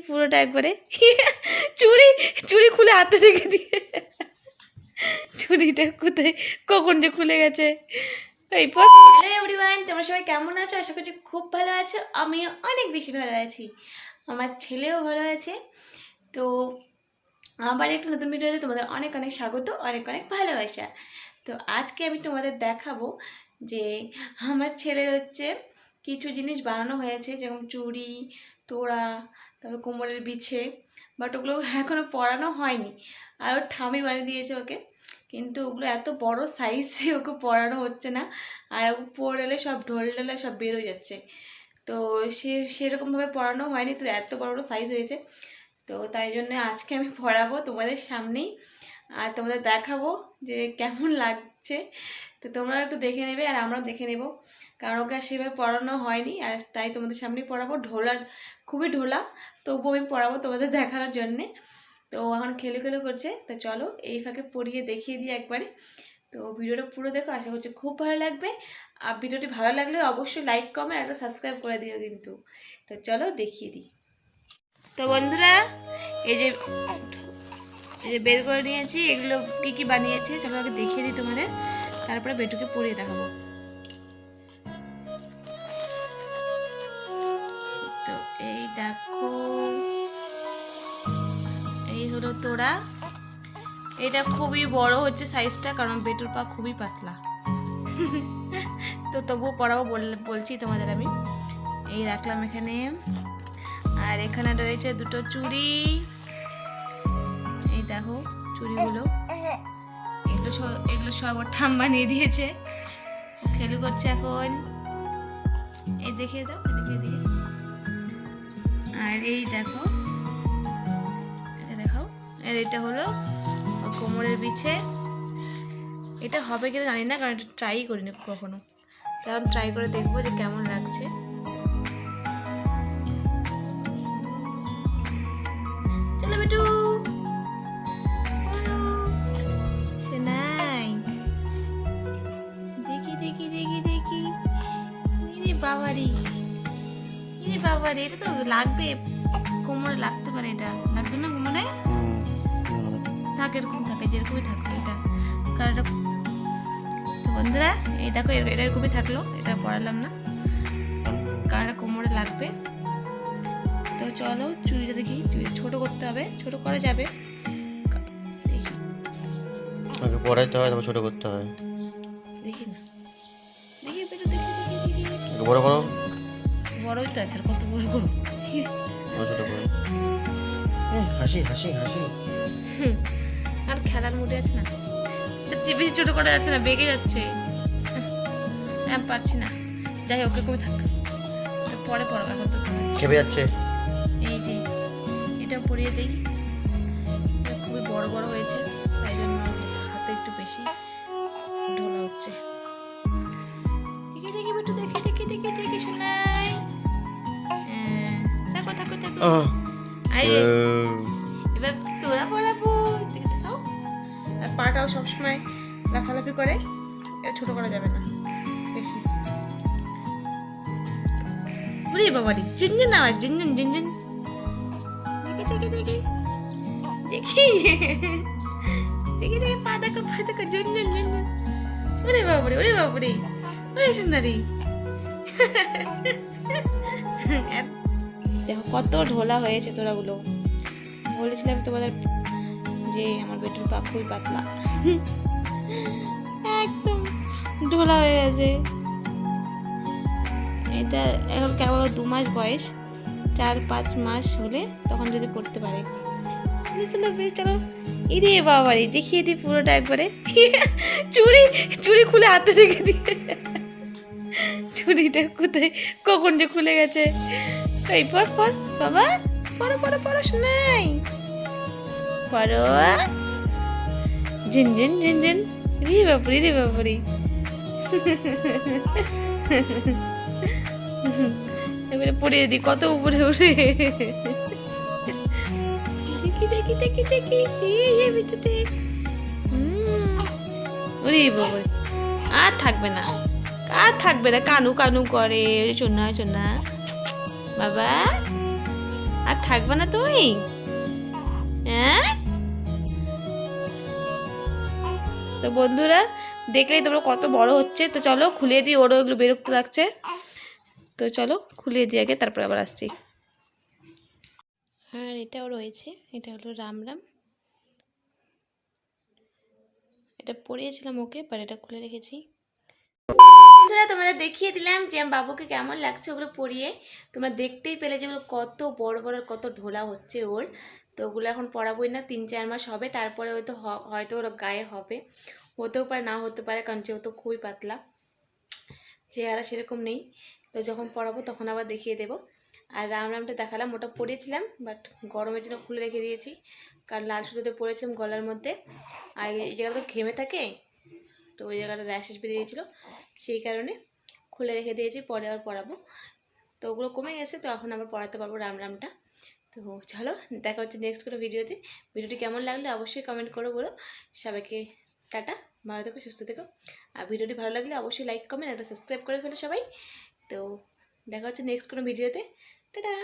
পুরোটা একবারে চুড়ি চুড়ি খুলে হাতে রেখে দিয়ে চুড়িটা কোথায় কখন যে খুলে গেছে। হ্যালো এভরিওয়ান, তোমরা সবাই কেমন আছো? আশা করছি খুব ভালো আছো। আমিও অনেক বেশি ভালো আছি, আমার ছেলেও ভালো আছে। তো আবার একটা নতুন ভিডিওতে তোমাদের অনেক অনেক স্বাগত, অনেক অনেক ভালোবাসা। তো আজকে আমি তোমাদের দেখাবো যে আমার ছেলের হচ্ছে কিছু জিনিস বানানো হয়েছে, যেমন চুড়ি, তোড়া, তারপর কোমরের বিছে, বাট ওগুলো এখনও পরানো হয়নি। আর ওর ঠামি বানিয়ে দিয়েছে ওকে, কিন্তু ওগুলো এত বড় সাইজে ওকে পরানো হচ্ছে না। আর পরলে সব ঢোল ঢোলে সব বেরো যাচ্ছে, তো সেরকমভাবে পরানো হয়নি। তো এত বড় বড় সাইজ হয়েছে, তো তাই জন্য আজকে আমি পরাবো তোমাদের সামনেই, আর তোমাদের দেখাবো যে কেমন লাগছে। তো তোমরা একটু দেখে নেবে আর আমরাও দেখে নেব, কারণ ওকে সেভাবে পড়ানো হয়নি। আর তাই তোমাদের সামনেই পড়াবো। ঢোলার খুবই ঢোলা, তবুও আমি পড়াবো তোমাদের দেখানোর জন্যে। তো এখন খেলে খেলে করছে, তো চলো এই ফাঁকে পড়িয়ে দেখিয়ে দিই একবারে। তো ভিডিওটা পুরো দেখো, আশা করছি খুব ভালো লাগবে। আর ভিডিওটি ভালো লাগলে অবশ্যই লাইক কমেন্ট একটা সাবস্ক্রাইব করে দিও কিন্তু। তো চলো দেখিয়ে দিই। তো বন্ধুরা, এই যে বের করে নিয়েছি, এগুলো কি কি বানিয়েছে চলো আগে দেখিয়ে দিই তোমাদের, তারপরে বেটুকে পরিয়ে দেখাবো। তো এই দেখো, এই হলো তোড়া। এটা খুবই বড় হচ্ছে সাইজটা, কারণ বেটুর পা খুবই পাতলা। তো তবুও পরাবো বলছি তোমাদের আমি। এই রাখলাম এখানে। আর এখানে রয়েছে দুটো চুড়ি, এই দেখো চুড়িগুলো। এগুলো সব ওর ঠাম বানিয়ে দিয়েছে, খেলু করছে এখন। এই দেখিয়ে দাও, দেখিয়ে দিয়ে। আর এই দেখো, দেখো এটা হলো কোমরের বিছে। এটা হবে কিনা জানি না, কারণ এটা ট্রাই করিনি কখনো। তখন ট্রাই করে দেখবো যে কেমন লাগছে। চলো বেটু, দেখি দেখি দেখি দেখি। বাবারি, বাবারি, এটা তো লাগবে কোমরে, লাগতে পারে। এটা লাগবে না কোমরে? থাকে এরকম, থাকে যেরকমই থাকলো এটা, কারণ এটা। তো বন্ধুরা এই দেখো, এটা এরকমই থাকলো, এটা পড়ালাম না কারণ এটা কোমরে লাগবে। তো চলো চুড়িটা দেখি, চুড়িটা ছোট করতে হবে, ছোট করা যাবে। দেখি আগে পড়াইতে হয়, তারপর ছোট করতে হয়। দেখি না, দেখি বেটা, দেখি দেখি দেখি। বড় করো, বড়ই তো আছে, আর কত বড় করো? ছোট করো। হাসি হাসি হাসি। আর খেলার মুডে আছে না, বেশি ছোট করা যাচ্ছে না, বেগে যাচ্ছে। আমি পারছি না, যাই ওকে কমে থাক, পরে পড়াবো, এখন তো খেপে যাচ্ছে। এই যে এটা পরিয়ে দিই, খুবই বড় বড় হয়েছে, তাই জন্য হাতে একটু বেশি ঢোলা হচ্ছে। দেখি দেখি বেটু, দেখি দেখি দেখি দেখি শোনাই। থাকো থাকো থাকো। এবার তোরা পড়াবো, দেখাও। আর পাটাও সবসময় লাফালাফি করে, এটা ছোট করা যাবে না বেশি। বুড়ি বাবারি, জিনজিন আওয়াজ, জিনজিন জিনজিন। দেখি দেখি দেখি দেখি দেখি দেখি, পা দেখো, পা দেখো, জিনজিন জিনজিন। ওরে বাবারি, ওরে বাবারি, ওরে সুন্দরী। দেখো কত ঢোলা হয়েছে তোরাগুলো। বলেছিলাম তোমাদের যে আমার বেটুর পা খুবই পাতলা, একদম ঢোলা হয়ে গেছে। এটা এখন কেবল 2 মাস বয়স, 4-5 মাস হলে তখন যদি পড়তে পারে। চলো চলো, ইরে বাবারে, দেখিয়ে দিই পুরোটা একবারে। চুড়ি চুড়ি খুলে হাতে রেখে দিয়ে চুড়িটা কোথায় কখন যে খুলে গেছে। এই পর পর বাবা, পড়ো পড়ো পড়ো শোনাই, পড়ো। ঝিনঝিন ঝিনঝিন, রে বাপুরি রে বাপুরি। এবারে পড়িয়ে দিই, কত উপরে উঠে। দেখি দেখি দেখি দেখি, ওরে বাবা, আর থাকবে না, আর থাকবে না, কানু কানু করে। শোনা শোনা বাবা, আর থাকবে না তুমি? হ্যাঁ, তো বন্ধুরা দেখলেই তোমরা কত বড় হচ্ছে। তো চলো খুলে দিই, ওরও এগুলো বিরক্ত লাগছে। তো চলো খুলে দিই আগে, তারপর আবার আসছি। আর এটাও রয়েছে, এটা হলো রাম রাম। এটা পরিয়েছিলাম ওকে, বাট এটা খুলে রেখেছি। বন্ধুরা তোমাদের দেখিয়ে দিলাম যে আমার বাবুকে কেমন লাগছে ওগুলো পরিয়ে। তোমরা দেখতেই পেলে যেগুলো কত বড় বড়, কত ঢোলা হচ্ছে ওর। তো ওগুলো এখন পরাবোই না, 3-4 মাস হবে, তারপরে হয়তো হয়তো ওর গায়ে হবে, হতেও পারে না হতে পারে, কারণ যেহেতু খুবই পাতলা, চেহারা সেরকম নেই। তো যখন পরাবো তখন আবার দেখিয়ে দেবো। আর রাম রামটা দেখালাম, ওটা পরিয়েছিলাম বাট গরমের জন্য খুলে রেখে দিয়েছি, কারণ লাল সুতোতে পরেছিলাম গলার মধ্যে। আর এই জায়গাটা তো ঘেমে থাকে, তো ওই জায়গাটা র্যাশেস বেরিয়ে গিয়েছিলো, সেই কারণে খুলে রেখে দিয়েছি, পরে আবার পরাবো। তো ওগুলো কমে গেছে, তো এখন আবার পরাতে পারবো রাম রামটা। তো চলো দেখা হচ্ছে নেক্সট কোনো ভিডিওতে। ভিডিওটি কেমন লাগলে অবশ্যই কমেন্ট করো, বলো। সবাইকে টাটা, ভালো থেকো, সুস্থ থেকো। আর ভিডিওটি ভালো লাগলে অবশ্যই লাইক কমেন্ট একটা সাবস্ক্রাইব করে ফেলো সবাই। তো দেখা হচ্ছে নেক্সট কোনো ভিডিওতে। টাটা।